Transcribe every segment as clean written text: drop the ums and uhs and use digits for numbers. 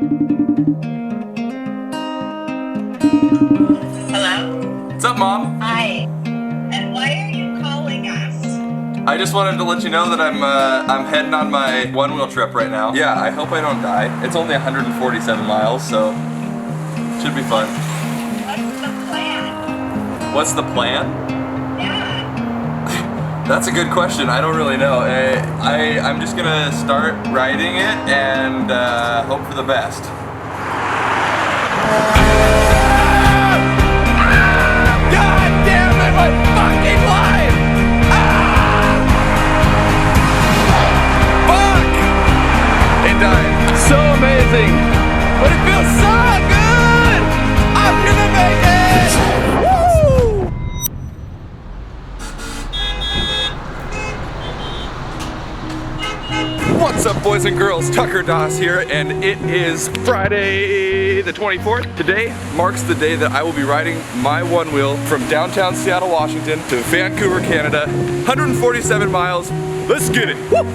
Hello? What's up, Mom? Hi. And why are you calling us? I just wanted to let you know that I'm heading on my one-wheel trip right now. Yeah, I hope I don't die. It's only 147 miles, so should be fun. What's the plan? What's the plan? Yeah. That's a good question. I don't really know. I'm just gonna start riding it and hope for the best. God damn it, my fucking life! Fuck! It died. So amazing. But it feels so good! I'm gonna make it! Woo! What's up, boys and girls? Tucker Doss here, and it is Friday the 24th. Today marks the day that I will be riding my one wheel from downtown Seattle, Washington to Vancouver, Canada. 147 miles. Let's get it. Woo!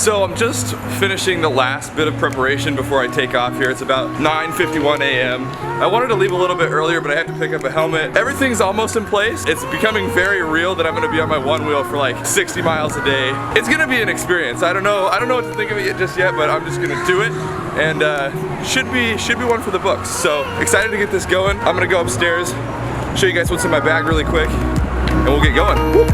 So I'm just finishing the last bit of preparation before I take off here. It's about 9:51 a.m. I wanted to leave a little bit earlier, but I had to pick up a helmet. Everything's almost in place. It's becoming very real that I'm gonna be on my one wheel for like 60 miles a day. It's gonna be an experience. I don't know what to think of it just yet, but I'm just gonna do it. And should be one for the books. So excited to get this going. I'm gonna go upstairs, show you guys what's in my bag really quick, and we'll get going. Woo!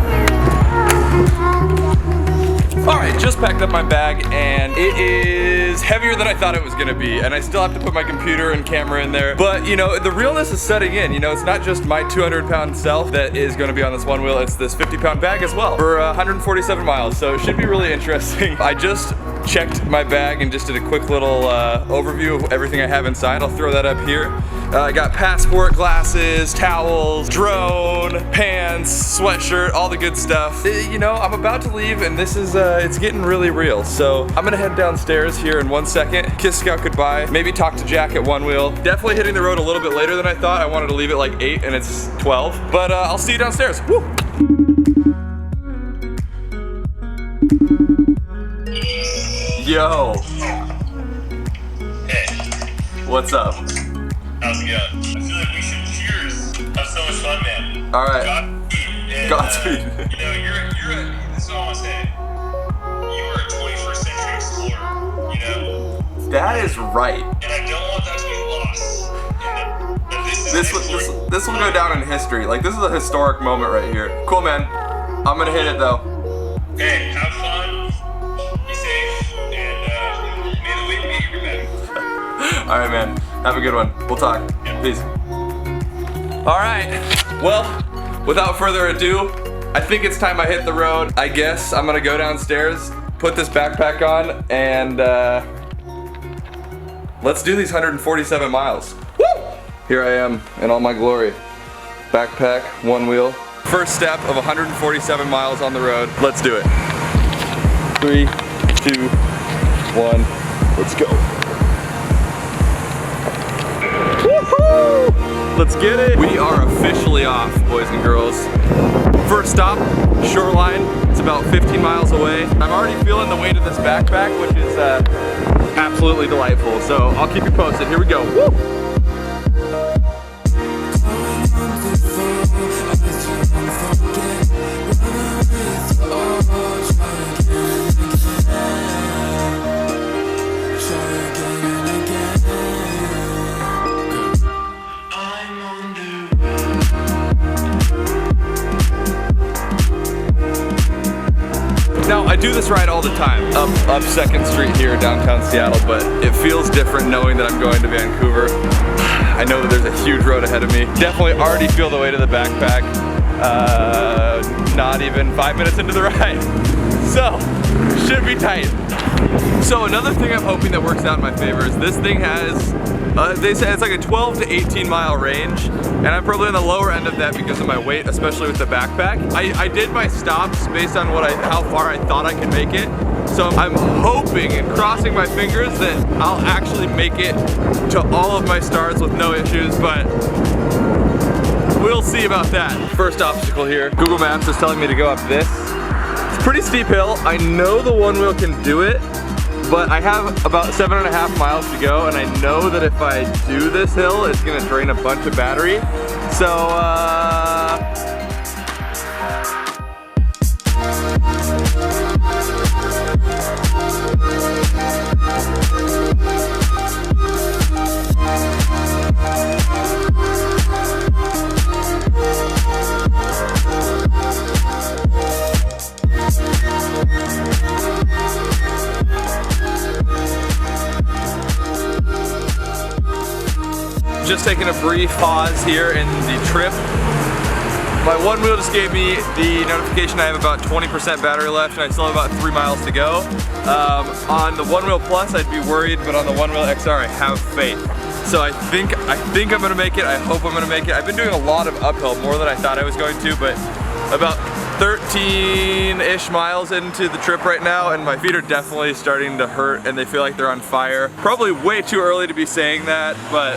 Alright, just packed up my bag and it is heavier than I thought it was gonna be, and I still have to put my computer and camera in there. But you know, the realness is setting in. You know, it's not just my 200-pound self that is gonna be on this one wheel, it's this 50-pound bag as well for 147 miles, so it should be really interesting. I just checked my bag and just did a quick little overview of everything I have inside. I'll throw that up here. I got passport, glasses, towels, drone, pants, sweatshirt, all the good stuff. You know, I'm about to leave and this is, it's getting really real. So I'm gonna head downstairs here in 1 second, kiss Scout goodbye, maybe talk to Jack at one wheel. Definitely hitting the road a little bit later than I thought. I wanted to leave at like 8 and it's 12. But I'll see you downstairs. Woo! Yo. Hey. What's up? How's it going? I feel like we should cheers. Have so much fun, man. Alright. Godspeed. You know, this is all I want to say. You are a 21st century explorer, you know? That is right. And I don't want that to be lost. And This will go down in history. Like, this is a historic moment right here. Cool, man. I'm gonna hit it though. Hey, have fun. Be safe. And may the way be your back. Alright, man. Have a good one. We'll talk. Yeah. Peace. Alright. Well, without further ado, I think it's time I hit the road. I guess I'm gonna go downstairs, put this backpack on, and let's do these 147 miles. Woo! Here I am in all my glory. Backpack, one wheel. First step of 147 miles on the road. Let's do it. 3, 2, 1, let's go. Woohoo! Let's get it. We are officially off, boys and girls. First stop, Shoreline. It's about 15 miles away. I'm already feeling the weight of this backpack, which is absolutely delightful. So I'll keep you posted. Here we go. Woo! Now, I do this ride all the time, up 2nd Street here, downtown Seattle, but it feels different knowing that I'm going to Vancouver. I know that there's a huge road ahead of me. Definitely already feel the weight of the backpack. Not even 5 minutes into the ride. So, should be tight. So another thing I'm hoping that works out in my favor is this thing has, they say it's like a 12 to 18 mile range, and I'm probably on the lower end of that because of my weight, especially with the backpack. I did my stops based on how far I thought I could make it. So I'm hoping and crossing my fingers that I'll actually make it to all of my stars with no issues, but we'll see about that. First obstacle here, Google Maps is telling me to go up this. It's a pretty steep hill. I know the one wheel can do it, but I have about 7.5 miles to go, and I know that if I do this hill, it's gonna drain a bunch of battery. So, just taking a brief pause here in the trip. My one wheel just gave me the notification I have about 20% battery left and I still have about 3 miles to go. On the one wheel plus I'd be worried, but on the one wheel XR I have faith. So I think I'm gonna make it. I hope I'm gonna make it. I've been doing a lot of uphill, more than I thought I was going to, but about 13-ish miles into the trip right now, and my feet are definitely starting to hurt and they feel like they're on fire. Probably way too early to be saying that, but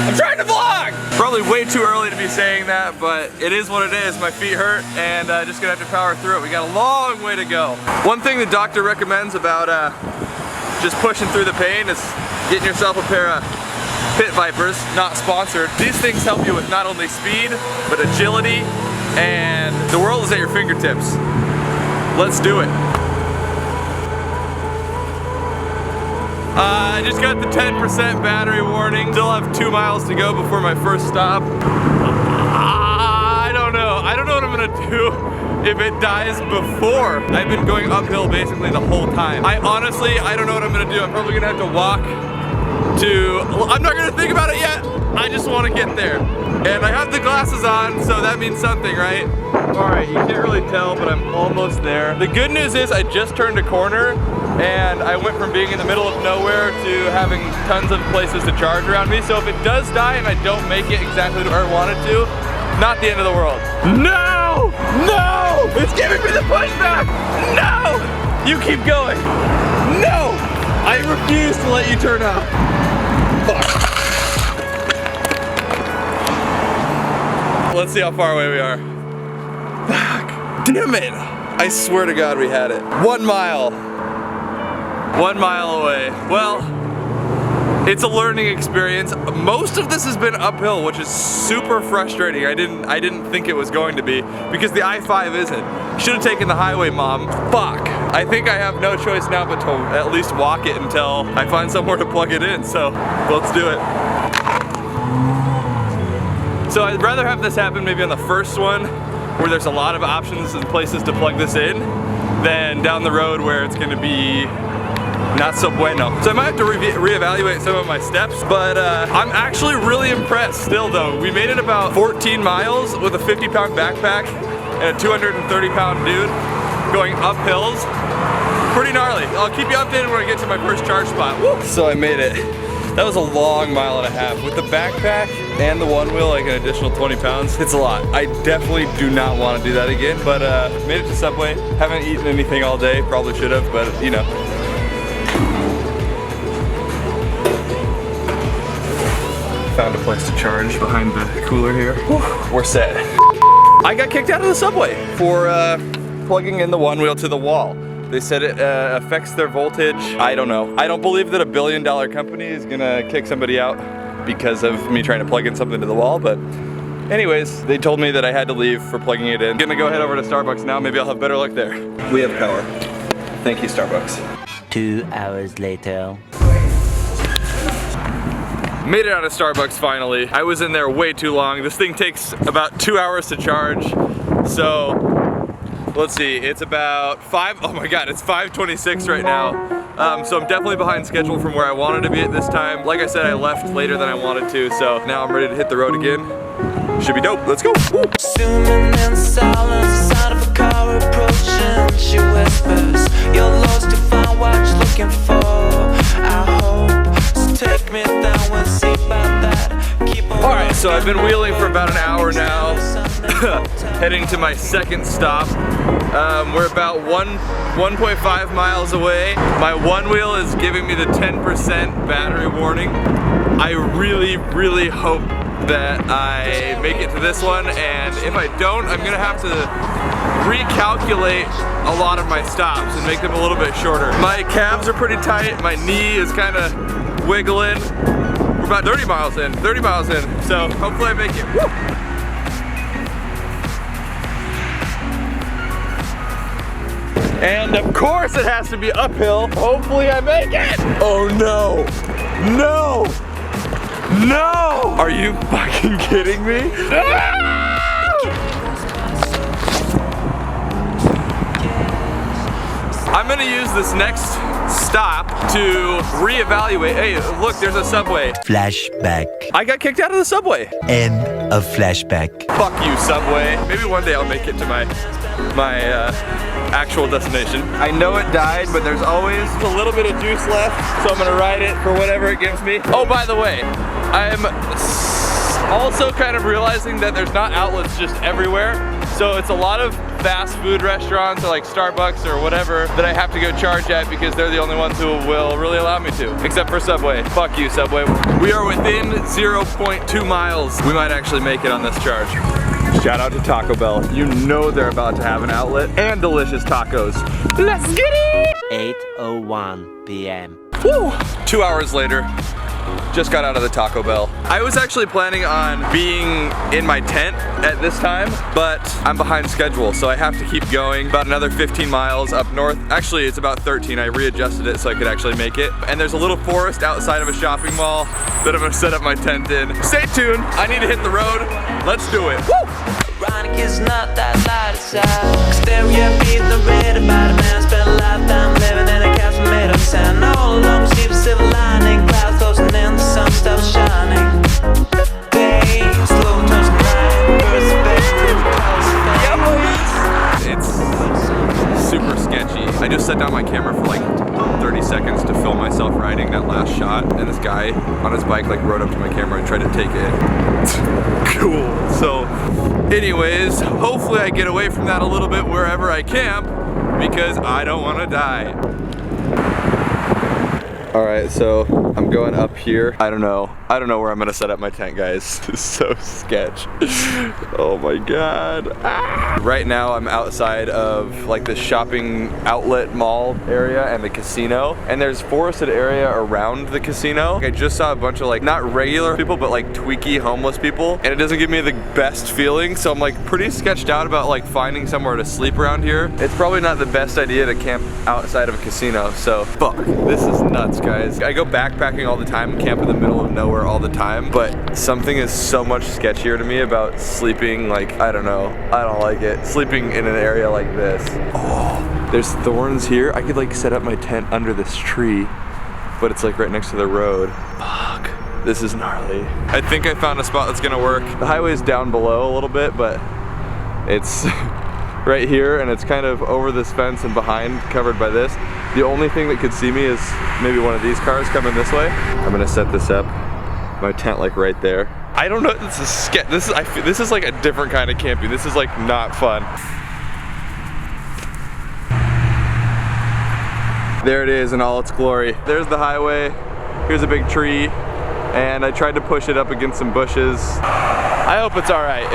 I'm trying to vlog! Probably way too early to be saying that, but it is what it is. My feet hurt and just gonna have to power through it. We got a long way to go. One thing the doctor recommends about just pushing through the pain is getting yourself a pair of Pit Vipers, not sponsored. These things help you with not only speed, but agility, and the world is at your fingertips. Let's do it. I just got the 10% battery warning. Still have 2 miles to go before my first stop. I don't know. I don't know what I'm gonna do if it dies before. I've been going uphill basically the whole time. I don't know what I'm gonna do. I'm probably gonna have to walk to, I'm not gonna think about it yet. I just wanna get there. And I have the glasses on, so that means something, right? All right, you can't really tell, but I'm almost there. The good news is I just turned a corner and I went from being in the middle of nowhere to having tons of places to charge around me. So if it does die and I don't make it exactly where I wanted to, not the end of the world. No! No! It's giving me the pushback! No! You keep going. No! I refuse to let you turn off. Fuck. Let's see how far away we are. Fuck. Damn it! I swear to God we had it. 1 mile. 1 mile away. Well, it's a learning experience. Most of this has been uphill, which is super frustrating. I didn't think it was going to be, because the I-5 isn't. Should have taken the highway, Mom. Fuck. I think I have no choice now but to at least walk it until I find somewhere to plug it in, so let's do it. So I'd rather have this happen maybe on the first one, where there's a lot of options and places to plug this in, than down the road where it's gonna be not so bueno. So I might have to reevaluate some of my steps, but I'm actually really impressed still though. We made it about 14 miles with a 50-pound backpack and a 230-pound dude going up hills. Pretty gnarly. I'll keep you updated when I get to my first charge spot. Woo! So I made it. That was a long 1.5 miles. With the backpack and the one wheel, like an additional 20 pounds, it's a lot. I definitely do not want to do that again, but made it to Subway. Haven't eaten anything all day, probably should have, but you know. Found a place to charge behind the cooler here. Whew, we're set. I got kicked out of the Subway for plugging in the one wheel to the wall. They said it affects their voltage. I don't know. I don't believe that $1 billion company is gonna kick somebody out because of me trying to plug in something to the wall, but anyways, they told me that I had to leave for plugging it in. Gonna go head over to Starbucks now. Maybe I'll have better luck there. We have power. Thank you, Starbucks. 2 hours later. Made it out of Starbucks finally. I was in there way too long. This thing takes about 2 hours to charge. So let's see, it's about oh my God, it's 5:26 right now. So I'm definitely behind schedule from where I wanted to be at this time. Like I said, I left later than I wanted to, so now I'm ready to hit the road again. Should be dope, let's go. Zooming in silence, the sound of a car approaching. She whispers, you're lost to find what you're looking for. I hope, so take me down and see about that. Alright, so I've been wheeling for about an hour now, heading to my second stop. We're about 1.5 miles away. My one wheel is giving me the 10% battery warning. I really, really hope that I make it to this one, and if I don't, I'm gonna have to recalculate a lot of my stops and make them a little bit shorter. My calves are pretty tight, my knee is kind of wiggling. We're about 30 miles in, so hopefully I make it. Woo! And of course it has to be uphill. Hopefully I make it. Oh no, no, no. Are you fucking kidding me? I'm gonna use this next stop to reevaluate. Hey, look, there's a subway. Flashback. I got kicked out of the subway. End of flashback. Fuck you, subway. Maybe one day I'll make it to my actual destination. I know it died, but there's always a little bit of juice left, so I'm gonna ride it for whatever it gives me. Oh, by the way, I'm also kind of realizing that there's not outlets just everywhere. So it's a lot of fast food restaurants or like Starbucks or whatever that I have to go charge at because they're the only ones who will really allow me to. Except for Subway. Fuck you, Subway. We are within 0.2 miles. We might actually make it on this charge. Shout out to Taco Bell. You know they're about to have an outlet and delicious tacos. Let's get it! 8:01 p.m. Woo! 2 hours later. Just got out of the Taco Bell. I was actually planning on being in my tent at this time, but I'm behind schedule, so I have to keep going about another 15 miles up north. Actually, it's about 13. I readjusted it so I could actually make it. And there's a little forest outside of a shopping mall that I'm gonna set up my tent in. Stay tuned. I need to hit the road. Let's do it. Woo! Ironic is not that light aside. Exterior beat the red about a man spent a lifetime living in a castle made of sand. All along see the silver lining, clouds closing in, the sun stops shining. Day slow turns to night, birds of bed, It's super sketchy. I just set down my camera for like 30 seconds to film myself riding that last shot, and this guy on his bike like rode up to my camera and tried to take it. Cool. So anyways, hopefully I get away from that a little bit wherever I camp because I don't want to die. All right, so I'm going up here. I don't know where I'm gonna set up my tent, guys. This is so sketch. Oh my God. Ah. Right now I'm outside of like the shopping outlet mall area and the casino. And there's forested area around the casino. I just saw a bunch of like, not regular people, but like tweaky homeless people. And it doesn't give me the best feeling. So I'm like pretty sketched out about like finding somewhere to sleep around here. It's probably not the best idea to camp outside of a casino. So fuck, this is nuts, guys. I go backpacking all the time and camp in the middle of nowhere all the time, but something is so much sketchier to me about sleeping like, I don't know, I don't like it. Sleeping in an area like this. Oh, there's thorns here. I could like set up my tent under this tree, but it's like right next to the road. Fuck, this is gnarly. I think I found a spot that's gonna work. The highway's down below a little bit, but it's right here, and it's kind of over this fence and behind, covered by this. The only thing that could see me is maybe one of these cars coming this way. I'm gonna set this up, my tent like right there. I don't know, this is this is like a different kind of camping. This is like not fun. There it is in all its glory. There's the highway, here's a big tree, and I tried to push it up against some bushes. I hope it's all right.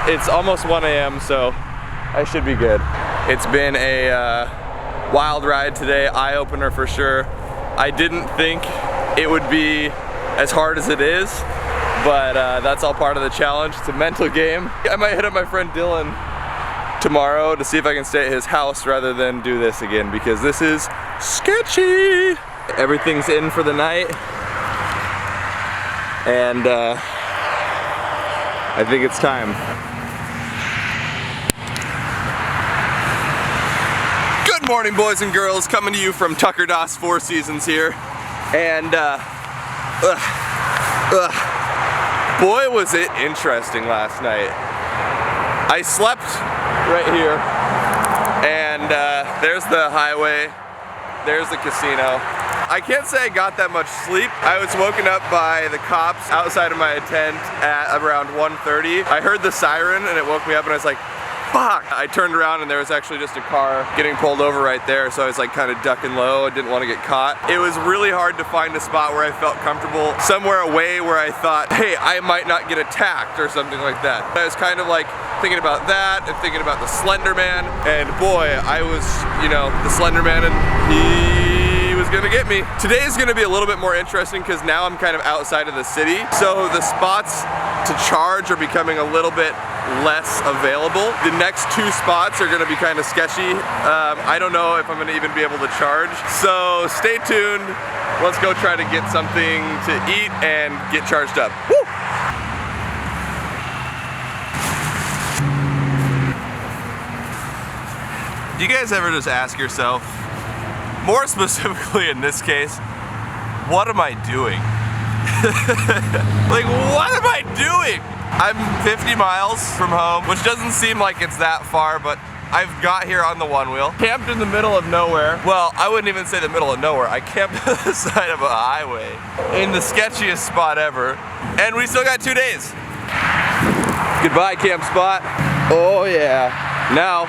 It's almost 1 a.m., so I should be good. It's been a wild ride today, eye-opener for sure. I didn't think it would be as hard as it is, but that's all part of the challenge. It's a mental game. I might hit up my friend Dylan tomorrow to see if I can stay at his house rather than do this again, because this is sketchy. Everything's in for the night, and I think it's time. Good morning, boys and girls, coming to you from Tucker Doss Four Seasons here, and boy was it interesting last night. I slept right here, and there's the highway, there's the casino. I can't say I got that much sleep. I was woken up by the cops outside of my tent at around 1:30. I heard the siren and it woke me up, and I was like, fuck! I turned around and there was actually just a car getting pulled over right there, so I was like kind of ducking low. I didn't want to get caught. It was really hard to find a spot where I felt comfortable, somewhere away where I thought, hey, I might not get attacked or something like that. I was kind of like thinking about that, and thinking about the Slender Man. And boy, I was, you know, the Slender Man, and he was gonna get me. Today is gonna be a little bit more interesting because now I'm kind of outside of the city. So the spots to charge are becoming a little bit less available. The next 2 spots are gonna be kind of sketchy. I don't know if I'm gonna even be able to charge. So stay tuned. Let's go try to get something to eat and get charged up. Woo! Do you guys ever just ask yourself, more specifically in this case, what am I doing? Like, what am I doing? I'm 50 miles from home, which doesn't seem like it's that far, but I've got here on the one wheel. Camped in the middle of nowhere. Well, I wouldn't even say the middle of nowhere. I camped on the side of a highway in the sketchiest spot ever, and we still got 2 days. Goodbye, camp spot. Oh yeah. Now,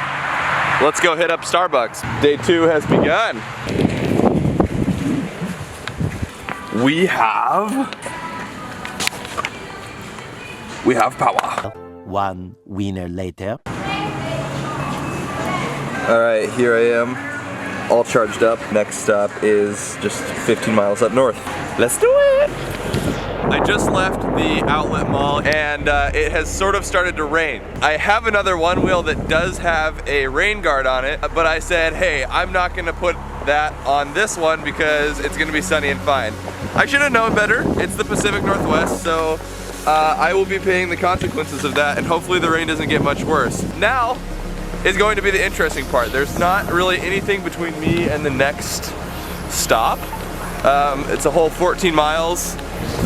let's go hit up Starbucks. Day 2 has begun. We have power. 1 winner later. All right, here I am, all charged up. Next stop is just 15 miles up north. Let's do it! I just left the outlet mall and it has sort of started to rain. I have another one wheel that does have a rain guard on it, but I said, hey, I'm not gonna put that on this one because it's gonna be sunny and fine. I should have known better. It's the Pacific Northwest, so I will be paying the consequences of that, and hopefully the rain doesn't get much worse. Now is going to be the interesting part. There's not really anything between me and the next stop. It's a whole 14 miles.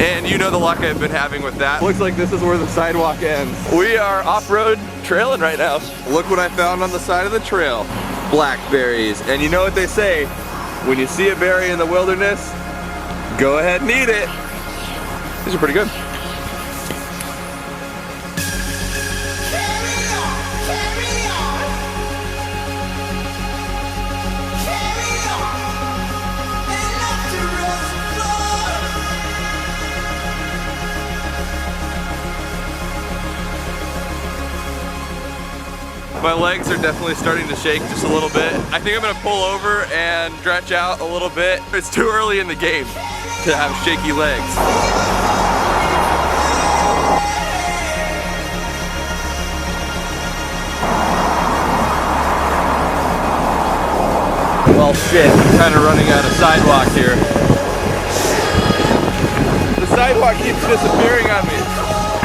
And you know the luck I've been having with that. Looks like this is where the sidewalk ends. We are off-road trailing right now. Look what I found on the side of the trail. Blackberries. And you know what they say, when you see a berry in the wilderness, go ahead and eat it. These are pretty good. My legs are definitely starting to shake just a little bit. I think I'm gonna pull over and stretch out a little bit. It's too early in the game to have shaky legs. Well, shit, I'm kind of running out of sidewalk here. The sidewalk keeps disappearing on me.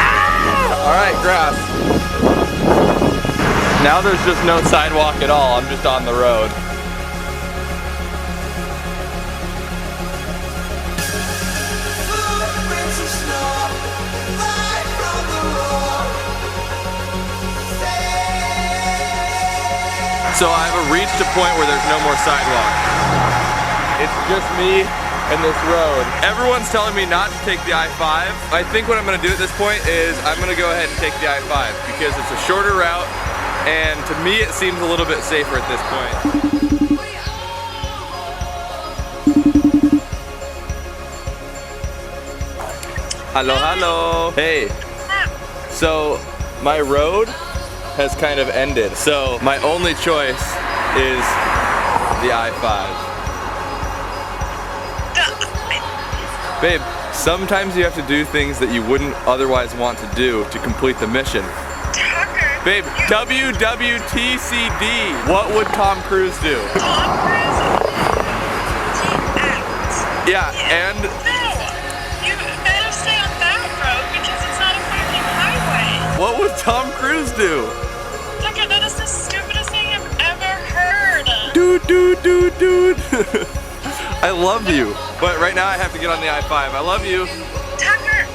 Ah! All right, grass. Now there's just no sidewalk at all, I'm just on the road. So I've reached a point where there's no more sidewalk. It's just me and this road. Everyone's telling me not to take the I-5. I think what I'm gonna do at this point is I'm gonna go ahead and take the I-5 because it's a shorter route. And to me, it seems a little bit safer at this point. Hello, hello. Hey. So, my road has kind of ended. So, my only choice is the I-5. Babe, sometimes you have to do things that you wouldn't otherwise want to do to complete the mission. Babe, WWTCD. What would Tom Cruise do? Tom Cruise? T-X. Yeah, and... No, you better stay on that road because it's not a fucking highway. What would Tom Cruise do? Tucker, that is the stupidest thing I've ever heard. Dude. I love you. But right now I have to get on the I-5. I love you. Tucker.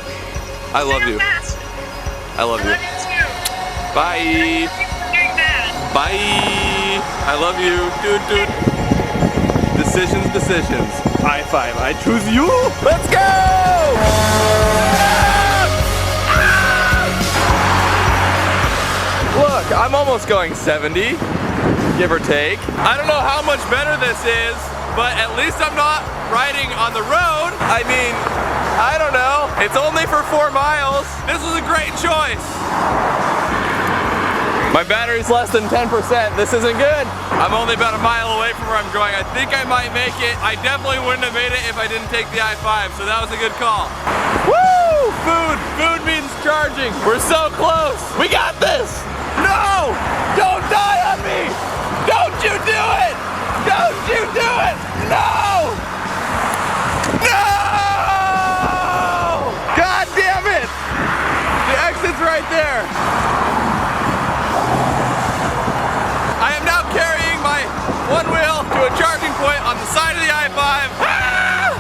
I love you. Fast. I love you. I love you too. Bye. Bye. I love you. Dude. Decisions. I-5. I choose you. Let's go! Look, I'm almost going 70, give or take. I don't know how much better this is, but at least I'm not riding on the road. I mean, I don't know. It's only for 4 miles. This was a great choice. My battery's less than 10%. This isn't good. I'm only about a mile away from where I'm going. I think I might make it. I definitely wouldn't have made it if I didn't take the I-5, so that was a good call. Woo! Food! Food means charging. We're so close. We got this! No! Don't die on me! Don't you do it! Don't you do it! No! No! God damn it! The exit's right there. I am now carrying my one wheel to a charging point on the side of the I-5. Ah!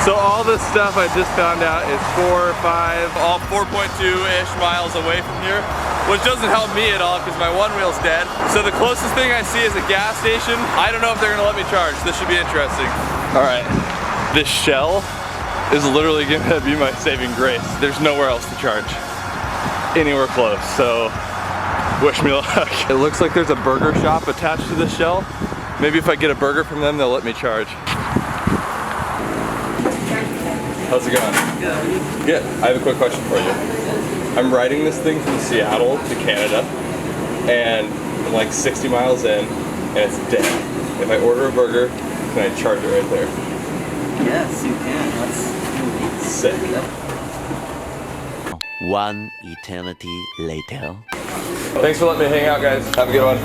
So all this stuff I just found out is 4 or 5, all 4.2-ish miles away from here, which doesn't help me at all because my one wheel's dead. So the closest thing I see is a gas station. I don't know if they're gonna let me charge. This should be interesting. All right, this shell is literally gonna be my saving grace. There's nowhere else to charge anywhere close, so wish me luck. It looks like there's a burger shop attached to this shell. Maybe if I get a burger from them, they'll let me charge. How's it going? Good. Good. I have a quick question for you. I'm riding this thing from Seattle to Canada, and I'm like 60 miles in, and it's dead. If I order a burger, can I charge it right there? Yes, you can. That's sick. One eternity later. Thanks for letting me hang out, guys. Have a good one.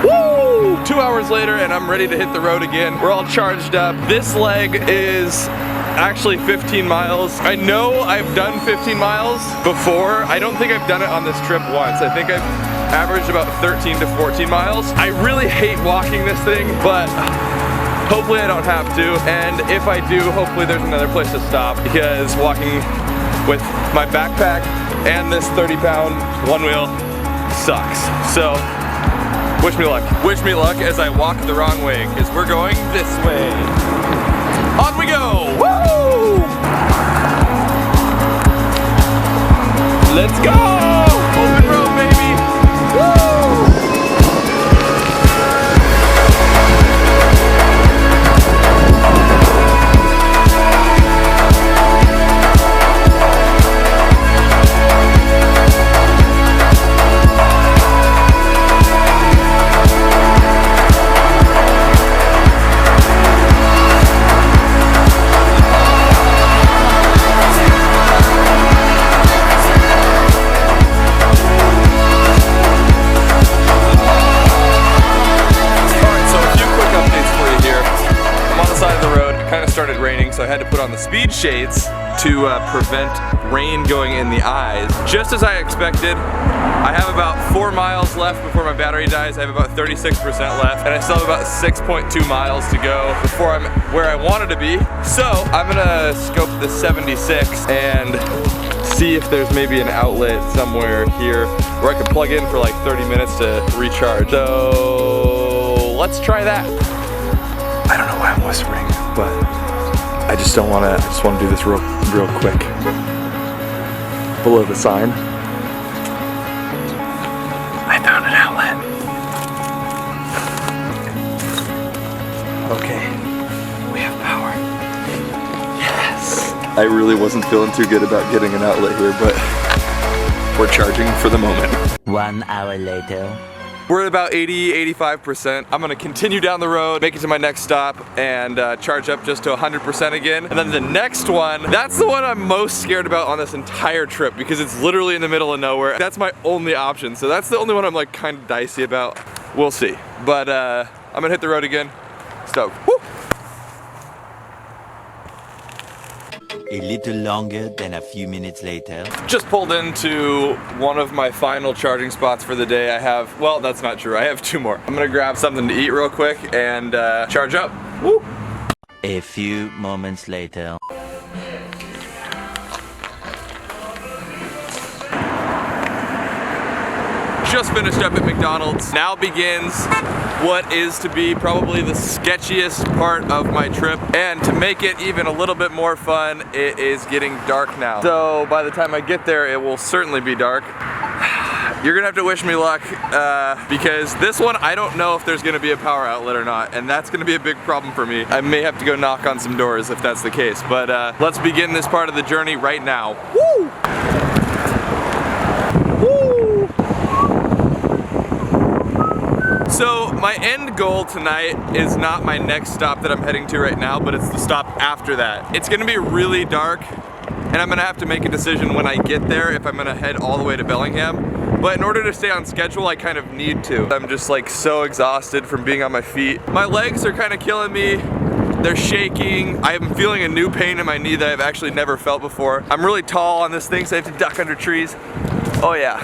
Woo! 2 hours later, and I'm ready to hit the road again. We're all charged up. This leg is actually 15 miles. I know I've done 15 miles before. I don't think I've done it on this trip once. I think I've averaged about 13 to 14 miles. I really hate walking this thing, but hopefully I don't have to. And if I do, hopefully there's another place to stop, because walking with my backpack and this 30-pound one wheel sucks. So wish me luck. Wish me luck as I walk the wrong way, because we're going this way. On we go! Woo! Let's go! Open road, baby! Woo! Started raining, so I had to put on the speed shades to prevent rain going in the eyes. Just as I expected, I have about 4 miles left before my battery dies. I have about 36% left, and I still have about 6.2 miles to go before I'm where I wanted to be. So I'm gonna scope the 76 and see if there's maybe an outlet somewhere here where I can plug in for like 30 minutes to recharge. So let's try that. I don't know why I'm whispering, but I just don't want to. I just want to do this real quick. Below the sign, I found an outlet. Okay, we have power. Yes. I really wasn't feeling too good about getting an outlet here, but we're charging for the moment. 1 hour later. We're at about 80–85%. I'm gonna continue down the road, make it to my next stop, and charge up just to 100% again. And then the next one, that's the one I'm most scared about on this entire trip, because it's literally in the middle of nowhere. That's my only option. So that's the only one I'm like kind of dicey about. We'll see. But I'm gonna hit the road again. Stoked. Woo! A little longer than a few minutes later. Just pulled into one of my final charging spots for the day. I have, well, that's not true. I have 2 more. I'm gonna grab something to eat real quick and charge up. Woo! A few moments later. Just finished up at McDonald's. Now begins what is to be probably the sketchiest part of my trip. And to make it even a little bit more fun, it is getting dark now. So by the time I get there, it will certainly be dark. You're gonna have to wish me luck, because this one, I don't know if there's gonna be a power outlet or not, and that's gonna be a big problem for me. I may have to go knock on some doors if that's the case, but let's begin this part of the journey right now. Woo! Woo! So my end goal tonight is not my next stop that I'm heading to right now, but it's the stop after that. It's gonna be really dark, and I'm gonna have to make a decision when I get there if I'm gonna head all the way to Bellingham. But in order to stay on schedule, I kind of need to. I'm just like so exhausted from being on my feet. My legs are kind of killing me. They're shaking. I'm feeling a new pain in my knee that I've actually never felt before. I'm really tall on this thing, so I have to duck under trees. Oh yeah.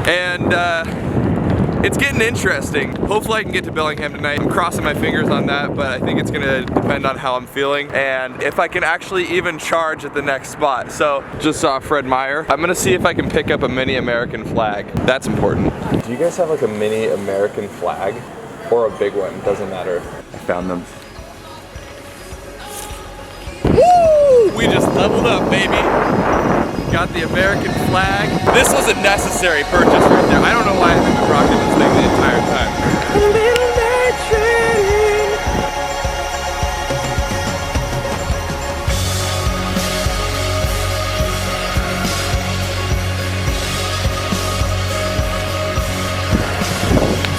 And it's getting interesting. Hopefully I can get to Bellingham tonight. I'm crossing my fingers on that, but I think it's gonna depend on how I'm feeling and if I can actually even charge at the next spot. So, just saw Fred Meyer. I'm gonna see if I can pick up a mini American flag. That's important. Do you guys have like a mini American flag? Or a big one, doesn't matter. I found them. Woo! We just leveled up, baby. Got the American flag. This was a necessary purchase right there. I don't know why I've been rocking this thing the entire time.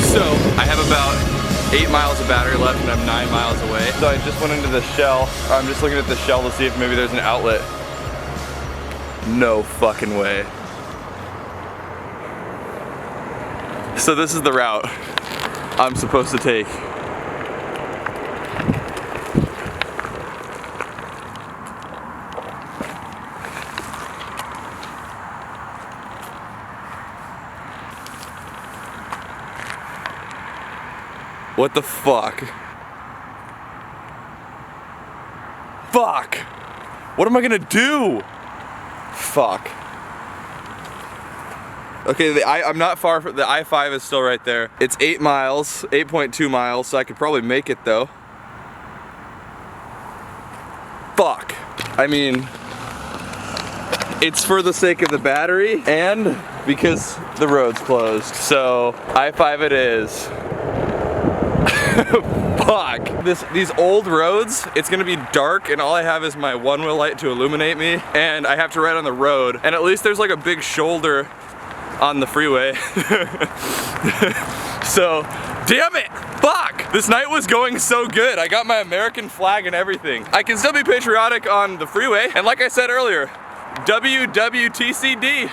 So, I have about 8 miles of battery left and I'm 9 miles away. So I just went into the Shell. I'm just looking at the Shell to see if maybe there's an outlet. No fucking way. So this is the route I'm supposed to take. What the fuck? Fuck! What am I gonna do? Fuck. Okay, I'm not far from the I-5 is still right there. It's 8 miles, 8.2 miles, so I could probably make it though. Fuck. I mean, it's for the sake of the battery and because the road's closed. So I-5 it is. Fuck. These old roads, it's gonna be dark and all I have is my one-wheel light to illuminate me and I have to ride on the road and at least there's like a big shoulder on the freeway. So, damn it! Fuck! This night was going so good. I got my American flag and everything. I can still be patriotic on the freeway and like I said earlier, WWTCD.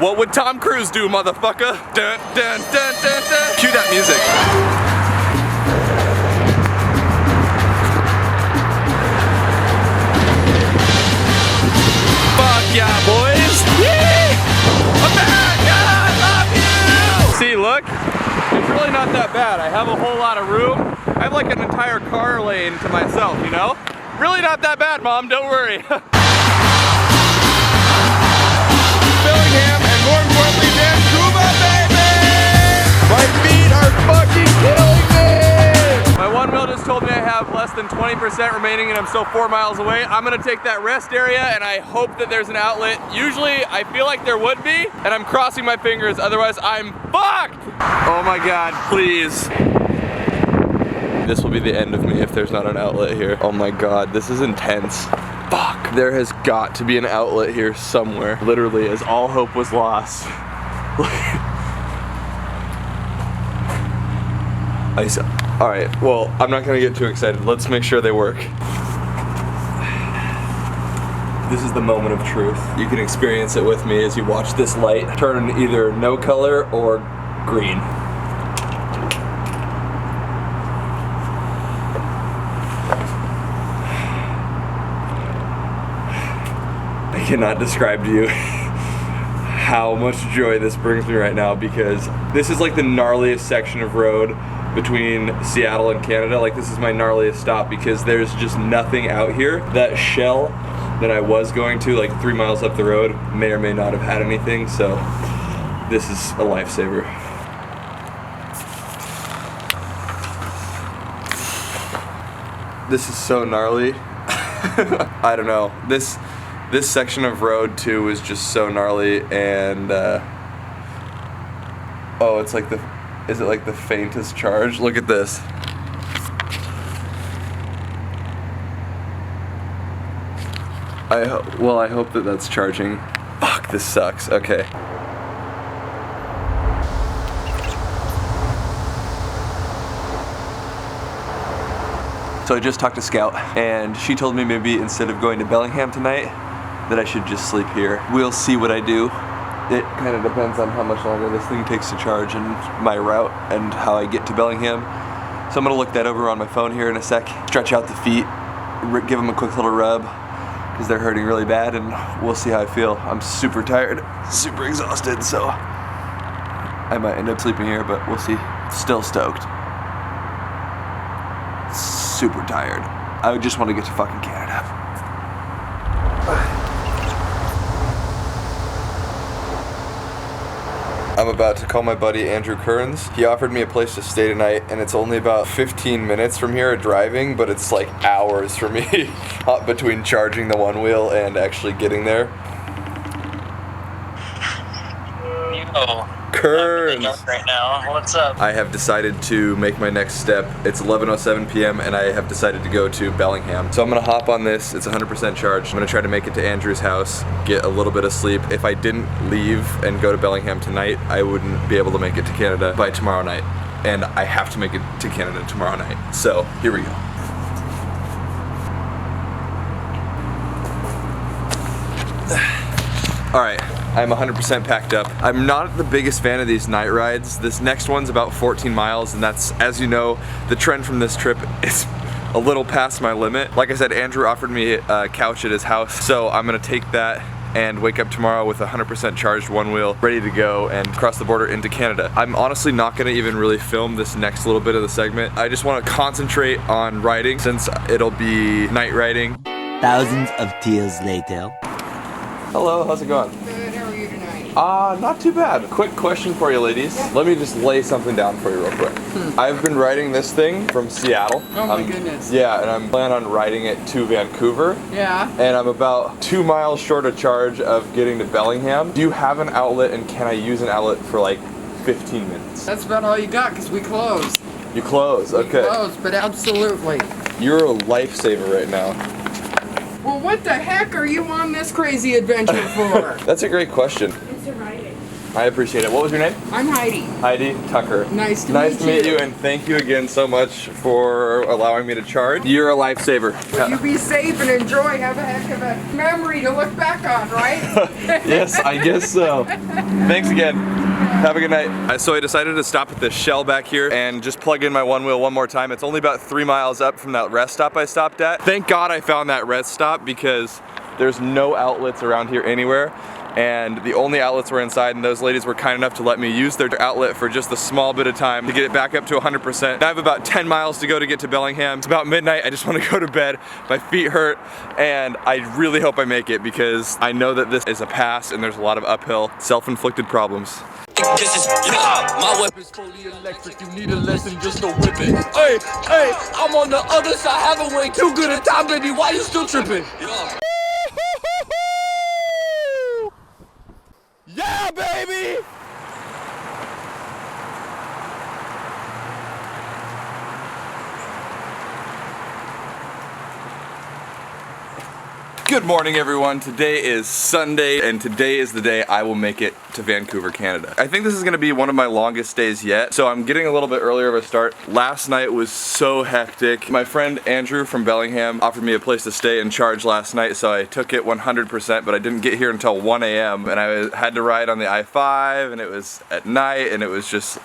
What would Tom Cruise do, motherfucker? Dun, dun, dun, dun, dun. Cue that music. Yeah, boys! Yee! America, I love you! See, look, it's really not that bad. I have a whole lot of room. I have like an entire car lane to myself, you know? Really not that bad, Mom, don't worry. Bellingham, and more importantly, Vancouver, baby! My feet are fucking killing me! My one wheel just told me I have less than 20% remaining and I'm still 4 miles away. I'm gonna take that rest area and I hope that there's an outlet. Usually I feel like there would be and I'm crossing my fingers, otherwise I'm fucked! Oh my God, please. This will be the end of me if there's not an outlet here. Oh my God, this is intense. Fuck. There has got to be an outlet here somewhere. Literally, as all hope was lost. All right, well, I'm not gonna get too excited. Let's make sure they work. This is the moment of truth. You can experience it with me as you watch this light turn either no color or green. I cannot describe to you how much joy this brings me right now because this is like the gnarliest section of road between Seattle and Canada. Like this is my gnarliest stop because there's just nothing out here. That Shell that I was going to like 3 miles up the road may or may not have had anything, so this is a lifesaver. This is so gnarly. I don't know. This section of road too is just so gnarly and oh, it's like is it like the faintest charge? Look at this. I hope that that's charging. Fuck, this sucks. Okay. So I just talked to Scout, and she told me maybe instead of going to Bellingham tonight, that I should just sleep here. We'll see what I do. It kind of depends on how much longer this thing takes to charge and my route and how I get to Bellingham. So I'm gonna look that over on my phone here in a sec, stretch out the feet, give them a quick little rub, because they're hurting really bad, and we'll see how I feel. I'm super tired, super exhausted, so I might end up sleeping here, but we'll see. Still stoked. Super tired. I just want to get to fucking Canada. I'm about to call my buddy Andrew Kearns. He offered me a place to stay tonight, and it's only about 15 minutes from here driving, but it's like hours for me between charging the one wheel and actually getting there. Yo, Kearns. right now. What's up? I have decided to make my next step. It's 11:07 p.m. and I have decided to go to Bellingham. So I'm gonna hop on this. It's 100% charged. I'm gonna try to make it to Andrew's house, get a little bit of sleep. If I didn't leave and go to Bellingham tonight, I wouldn't be able to make it to Canada by tomorrow night. And I have to make it to Canada tomorrow night. So here we go. All right. I'm 100% packed up. I'm not the biggest fan of these night rides. This next one's about 14 miles, and that's, as you know, the trend from this trip is a little past my limit. Like I said, Andrew offered me a couch at his house, so I'm gonna take that and wake up tomorrow with a 100% charged one wheel, ready to go and cross the border into Canada. I'm honestly not gonna even really film this next little bit of the segment. I just wanna concentrate on riding since it'll be night riding. Thousands of tears later. Hello, how's it going? Not too bad. Quick question for you ladies. Yeah. Let me just lay something down for you real quick. I've been riding this thing from Seattle. Oh my goodness. Yeah, and I'm planning on riding it to Vancouver. Yeah. And I'm about 2 miles short of charge of getting to Bellingham. Do you have an outlet, and can I use an outlet for like 15 minutes? That's about all you got, because we closed. You close, okay. We closed, but absolutely. You're a lifesaver right now. Well, what the heck are you on this crazy adventure for? That's a great question. I appreciate it. What was your name? I'm Heidi. Heidi Tucker. Nice to meet you, and thank you again so much for allowing me to charge. You're a lifesaver. Well, you be safe and enjoy. Have a heck of a memory to look back on, right? Yes, I guess so. Thanks again. Have a good night. So I decided to stop at this Shell back here and just plug in my one wheel one more time. It's only about 3 miles up from that rest stop I stopped at. Thank God I found that rest stop, because there's no outlets around here anywhere. And the only outlets were inside, and those ladies were kind enough to let me use their outlet for just a small bit of time to get it back up to 100%. Now I have about 10 miles to go to get to Bellingham. It's about midnight. I just want to go to bed. My feet hurt, and I really hope I make it, because I know that this is a pass and there's a lot of uphill, self-inflicted problems. My weapon's fully electric, you need a lesson just to whip it. Hey, hey, I'm on the other side, having way too good a time, baby, why you still tripping? Yeah, baby! Good morning, everyone. Today is Sunday, and today is the day I will make it to Vancouver, Canada. I think this is gonna be one of my longest days yet, so I'm getting a little bit earlier of a start. Last night was so hectic. My friend Andrew from Bellingham offered me a place to stay and charge last night, so I took it 100%, but I didn't get here until 1 a.m., and I had to ride on the I-5, and it was at night, and it was just,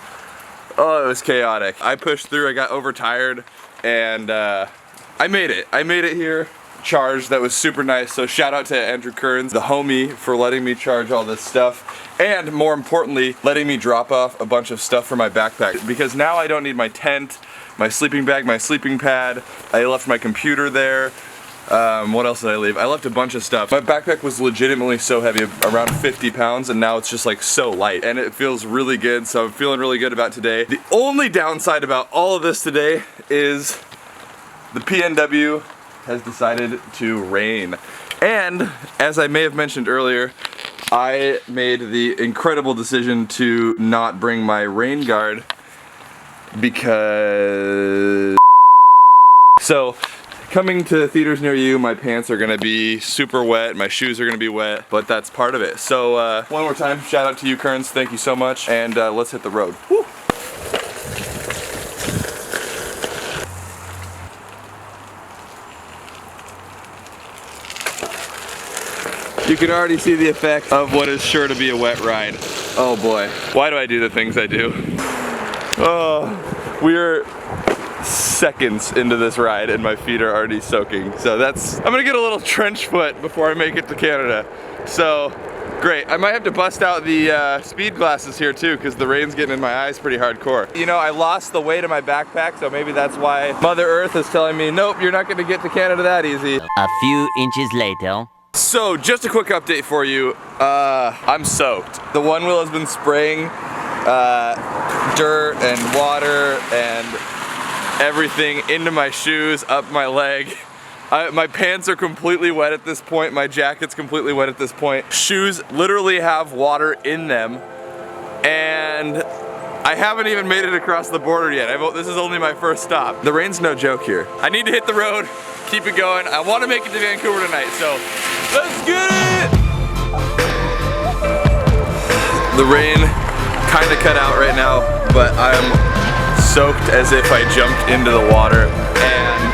oh, it was chaotic. I pushed through, I got overtired, and I made it. I made it here. Charged. That was super nice. So shout out to Andrew Kearns, the homie, for letting me charge all this stuff, and more importantly, letting me drop off a bunch of stuff for my backpack, because now I don't need my tent, my sleeping bag, my sleeping pad. I left my computer there. What else did I leave? I left a bunch of stuff. My backpack was legitimately so heavy, around 50 pounds, and now it's just like so light, and it feels really good, so I'm feeling really good about today. The only downside about all of this today is the PNW has decided to rain. And as I may have mentioned earlier, I made the incredible decision to not bring my rain guard because... So, coming to theaters near you, my pants are gonna be super wet, my shoes are gonna be wet, but that's part of it. So one more time, shout out to you, Kearns, thank you so much, and let's hit the road. Woo. You can already see the effect of what is sure to be a wet ride. Oh boy, why do I do the things I do? Oh, we're seconds into this ride and my feet are already soaking. So I'm gonna get a little trench foot before I make it to Canada. So, great. I might have to bust out the speed glasses here too, because the rain's getting in my eyes pretty hardcore. You know, I lost the weight of my backpack, so maybe that's why Mother Earth is telling me, nope, you're not gonna get to Canada that easy. A few inches later. So, just a quick update for you. I'm soaked. The one wheel has been spraying dirt and water and everything into my shoes, up my leg. My pants are completely wet at this point. My jacket's completely wet at this point. Shoes literally have water in them. And I haven't even made it across the border yet. This is only my first stop. The rain's no joke here. I need to hit the road, keep it going. I want to make it to Vancouver tonight, so let's get it! The rain kind of cut out right now, but I'm soaked as if I jumped into the water, and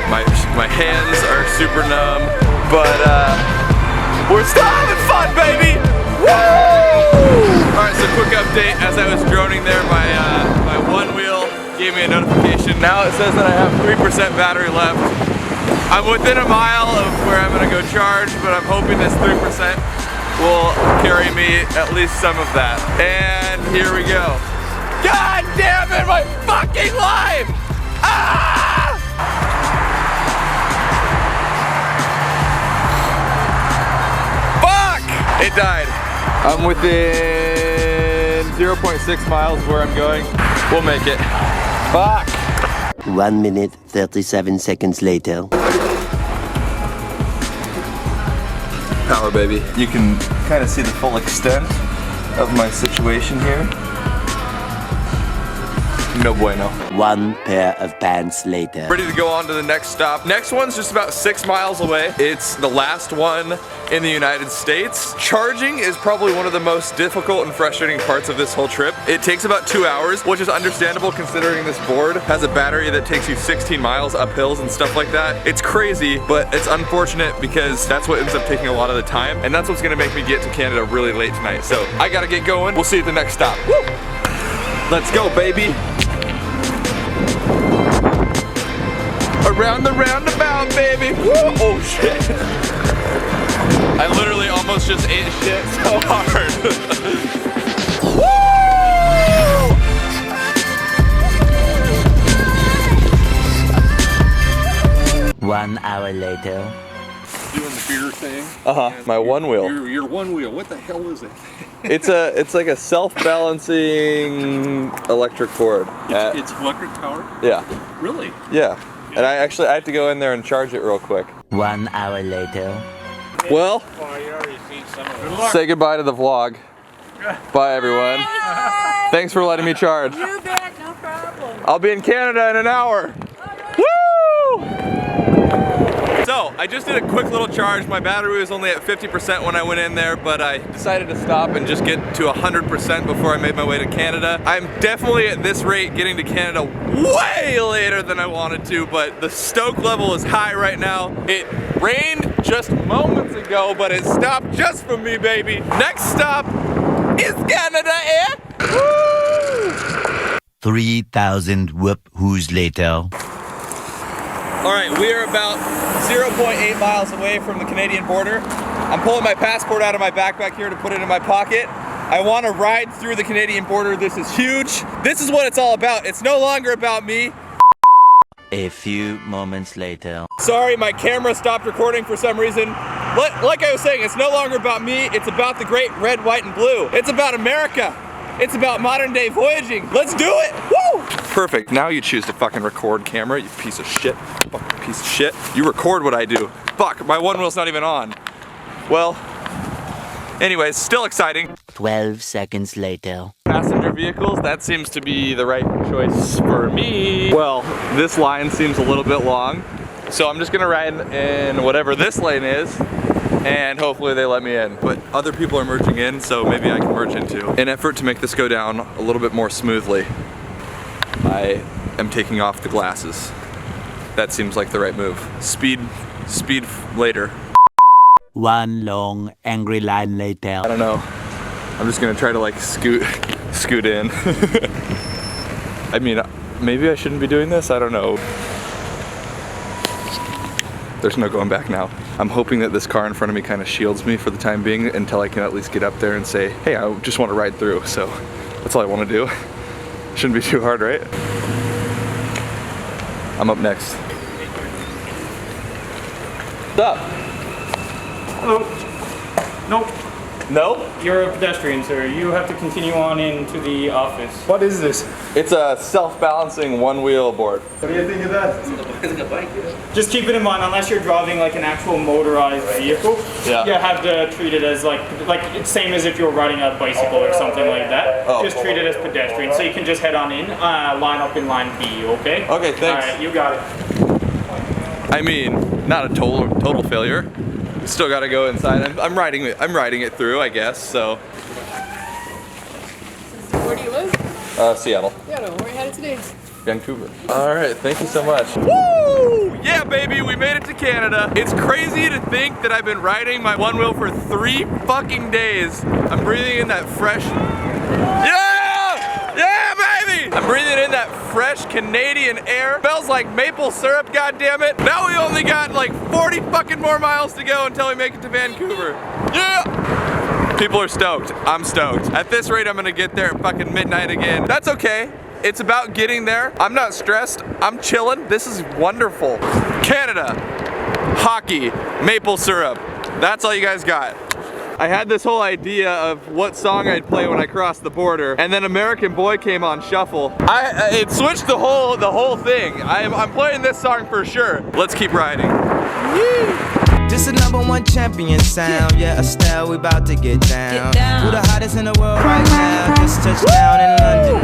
my hands are super numb, but we're still having fun, baby! Woo! Alright, so quick update. As I was droning there, my one wheel gave me a notification. Now it says that I have 3% battery left. I'm within a mile of where I'm gonna go charge, but I'm hoping this 3% will carry me at least some of that. And here we go. God damn it, my fucking life! Ah! Fuck! It died. I'm within 0.6 miles of where I'm going. We'll make it. Fuck! 1 minute, 37 seconds later. Power, baby. You can kind of see the full extent of my situation here. No bueno. 1 pair of pants later. Ready to go on to the next stop. Next one's just about 6 miles away. It's the last one in the United States. Charging is probably one of the most difficult and frustrating parts of this whole trip. It takes about 2 hours, which is understandable considering this board has a battery that takes you 16 miles up hills and stuff like that. It's crazy, but it's unfortunate because that's what ends up taking a lot of the time, and that's what's gonna make me get to Canada really late tonight. So I gotta get going. We'll see you at the next stop. Woo! Let's go, baby. Around the roundabout, baby. Woo! Oh shit. I literally almost just ate shit so hard. Woo! 1 hour later. Doing the beer thing. My one wheel. Your one wheel. What the hell is it? It's like a self-balancing electric board. It's electric powered? Yeah. Really? Yeah. And I have to go in there and charge it real quick. 1 hour later. Well, say goodbye to the vlog. Bye, everyone. Thanks for letting me charge. You bet, no problem. I'll be in Canada in an hour. Woo! So, I just did a quick little charge. My battery was only at 50% when I went in there, but I decided to stop and just get to 100% before I made my way to Canada. I'm definitely at this rate getting to Canada way later than I wanted to, but the stoke level is high right now. It rained just moments ago, but it stopped just for me, baby. Next stop is Canada, eh? Woo! 3,000 whoop-whoos later. All right, we are about 0.8 miles away from the Canadian border. I'm pulling my passport out of my backpack here to put it in my pocket. I want to ride through the Canadian border. This is huge. This is what it's all about. It's no longer about me. A few moments later. Sorry, my camera stopped recording for some reason. Like I was saying, it's no longer about me. It's about the great red, white, and blue. It's about America. It's about modern day voyaging. Let's do it. Woo! Perfect. Now you choose to fucking record, camera, you piece of shit. Fucking piece of shit. You record what I do. Fuck, my one wheel's not even on. Well, anyways, still exciting. 12 seconds later. Passenger vehicles, that seems to be the right choice for me. Well, this line seems a little bit long, so I'm just gonna ride in whatever this lane is, and hopefully they let me in. But other people are merging in, so maybe I can merge in too. In effort to make this go down a little bit more smoothly, I am taking off the glasses. That seems like the right move. Speed later. One long, angry line later. I don't know. I'm just gonna try to like scoot in. I mean, maybe I shouldn't be doing this, I don't know. There's no going back now. I'm hoping that this car in front of me kind of shields me for the time being until I can at least get up there and say, hey, I just want to ride through. So that's all I want to do. Shouldn't be too hard, right? I'm up next. What's up? Hello. Nope. No? You're a pedestrian, sir. You have to continue on into the office. What is this? It's a self-balancing one-wheel board. What do you think of that? It's like a bike, Just keep it in mind, unless you're driving like an actual motorized vehicle, you have to treat it as like it's same as if you're riding a bicycle or something like that. Oh. Just treat it as pedestrian. So you can just head on in, line up in line B, okay? Okay, thanks. Alright, you got it. I mean, not a total failure. Still gotta go inside. I'm riding it through, I guess, so. Where do you live? Seattle. Seattle. Where are you headed today? Vancouver. All right, thank you so much. Woo! Yeah, baby, we made it to Canada. It's crazy to think that I've been riding my one wheel for 3 fucking days. I'm breathing in that fresh, yeah, baby! I'm breathing in that fresh Canadian air. Smells like maple syrup, goddammit. Now we only got like 40 fucking more miles to go until we make it to Vancouver. Yeah! People are stoked. I'm stoked. At this rate, I'm gonna get there at fucking midnight again. That's okay. It's about getting there. I'm not stressed. I'm chilling. This is wonderful. Canada, hockey, maple syrup. That's all you guys got. I had this whole idea of what song I'd play when I crossed the border, and then American Boy came on shuffle. It switched the whole thing. I'm playing this song for sure. Let's keep riding. Woo! This is #1 champion sound. Yeah, Estelle, we about to get down. Who the hottest in the world right now? Just touched down in London.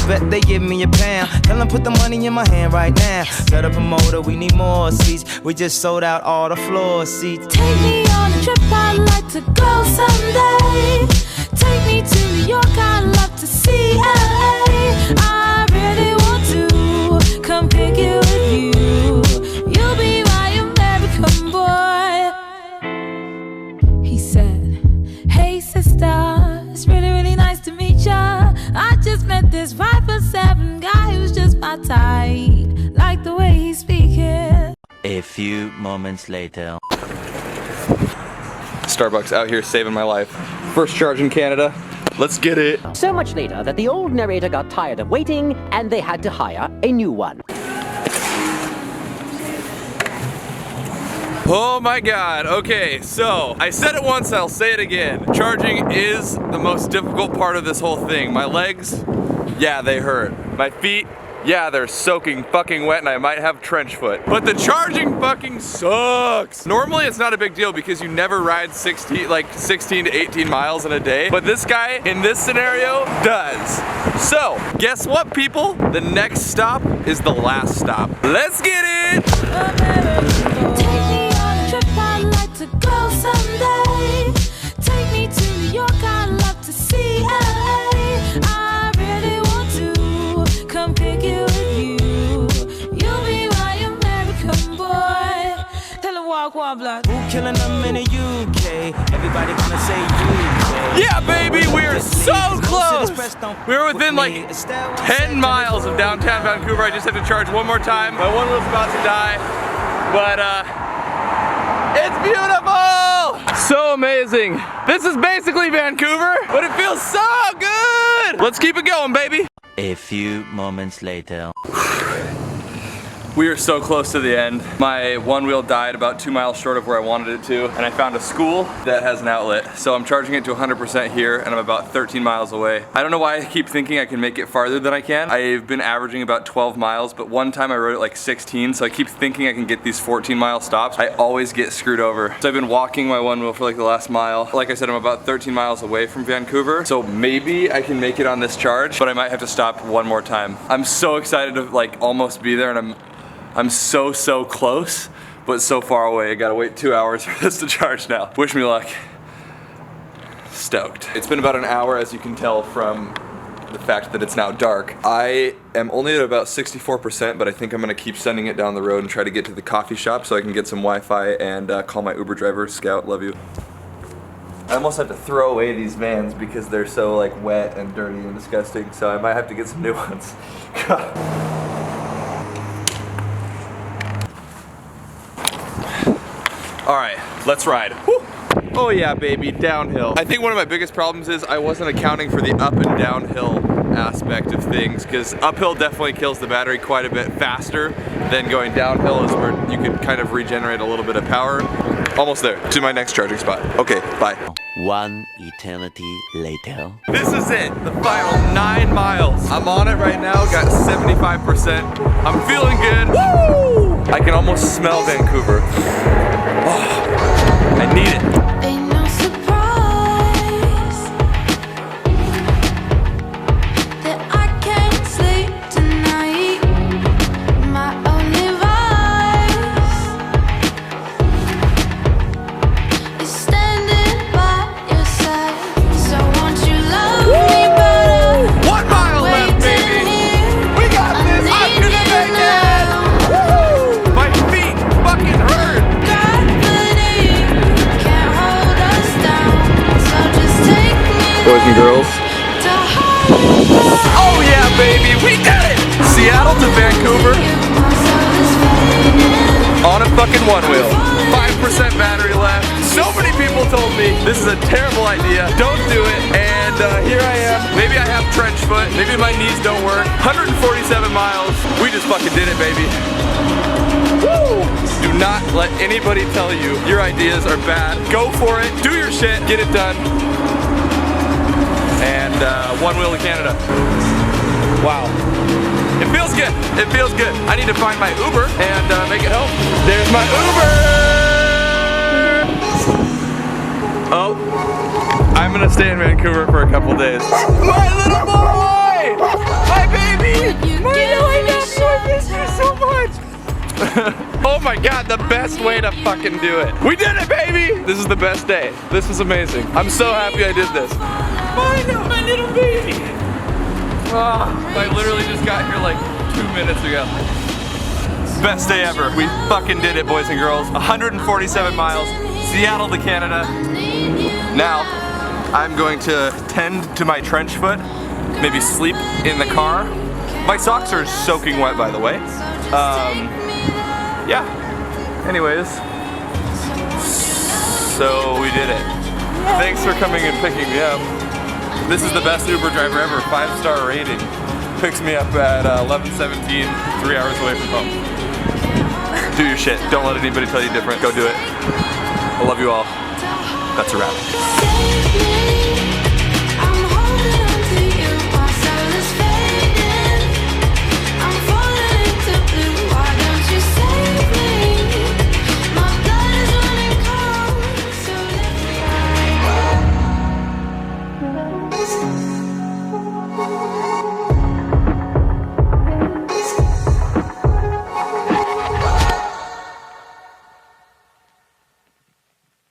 Bet they give me a pound. Tell them put the money in my hand right now. Got a promoter, we need more seats. We just sold out all the floor seats. Take me on a trip, I'd like to go someday. Take me to New York, I'd love to see LA. I really want to come pick you with you. You'll be my American boy. He said, hey sister, it's really, really nice to meet ya. I just met this 5'7" guy who's just my type. Like the way he's speaking. A few moments later. Starbucks out here saving my life. First charge in Canada. Let's get it. So much later that the old narrator got tired of waiting and they had to hire a new one. Oh my God, okay, so I said it once, I'll say it again. Charging is the most difficult part of this whole thing. My legs, yeah, they hurt. My feet, yeah, they're soaking fucking wet and I might have trench foot. But the charging fucking sucks. Normally it's not a big deal because you never ride 16 to 18 miles in a day. But this guy, in this scenario, does. So, guess what, people? The next stop is the last stop. Let's get it! I'd like to go someday. Take me to New York, I'd love to see LA. I really want to come pick you with you. You'll be my American boy. Tell him walk one block. Who killing them in the UK? Everybody gonna say UK. Yeah, baby, we're so close. We were within like 10 miles of downtown Vancouver. I just had to charge one more time. My one wheel's about to die, but it's beautiful! So amazing. This is basically Vancouver, but it feels so good! Let's keep it going, baby. A few moments later. We are so close to the end. My one wheel died about 2 miles short of where I wanted it to, and I found a school that has an outlet. So I'm charging it to 100% here, and I'm about 13 miles away. I don't know why I keep thinking I can make it farther than I can. I've been averaging about 12 miles, but one time I rode it like 16, so I keep thinking I can get these 14-mile stops. I always get screwed over. So I've been walking my one wheel for like the last mile. Like I said, I'm about 13 miles away from Vancouver, so maybe I can make it on this charge, but I might have to stop one more time. I'm so excited to like almost be there, and I'm so close, but so far away. I gotta wait 2 hours for this to charge now. Wish me luck. Stoked. It's been about an hour, as you can tell from the fact that it's now dark. I am only at about 64%, but I think I'm gonna keep sending it down the road and try to get to the coffee shop so I can get some Wi-Fi and call my Uber driver. Scout, love you. I almost have to throw away these Vans because they're so like wet and dirty and disgusting, so I might have to get some new ones. God. All right, let's ride. Woo. Oh yeah, baby, downhill. I think one of my biggest problems is I wasn't accounting for the up and downhill aspect of things, because uphill definitely kills the battery quite a bit faster than going downhill is where you can kind of regenerate a little bit of power. Almost there, to my next charging spot. Okay, bye. One eternity later. This is it, the final 9 miles. I'm on it right now, got 75%. I'm feeling good. Woo! I can almost smell Vancouver. Oh, I need it. Ain't no surprise that I can't sleep tonight. My only vice is standing by your side. So won't you love me better? 1 mile left, baby. We got this. I'm gonna make it. Woo! My feet fucking hurt. Boys and girls. Oh yeah, baby, we did it! Seattle to Vancouver on a fucking one wheel. 5% battery left. So many people told me this is a terrible idea. Don't do it. And here I am. Maybe I have trench foot. Maybe my knees don't work. 147 miles. We just fucking did it, baby. Woo! Do not let anybody tell you your ideas are bad. Go for it. Do your shit. Get it done. And one wheel to Canada. Wow. It feels good. It feels good. I need to find my Uber and make it home. There's my Uber! Oh. I'm gonna stay in Vancouver for a couple days. My little boy! My baby! My little nephew! I miss you so much! Oh my god, the best way to fucking do it. We did it, baby! This is the best day. This is amazing. I'm so happy I did this. My little baby. Oh, I literally just got here like 2 minutes ago. Best day ever. We fucking did it, boys and girls. 147 miles, Seattle to Canada. Now, I'm going to tend to my trench foot, maybe sleep in the car. My socks are soaking wet, by the way. Yeah. Anyways, so we did it. Thanks for coming and picking me up. This is the best Uber driver ever, 5-star rating. Picks me up at 11:17, 3 hours away from home. Do your shit. Don't let anybody tell you different. Go do it. I love you all. That's a wrap.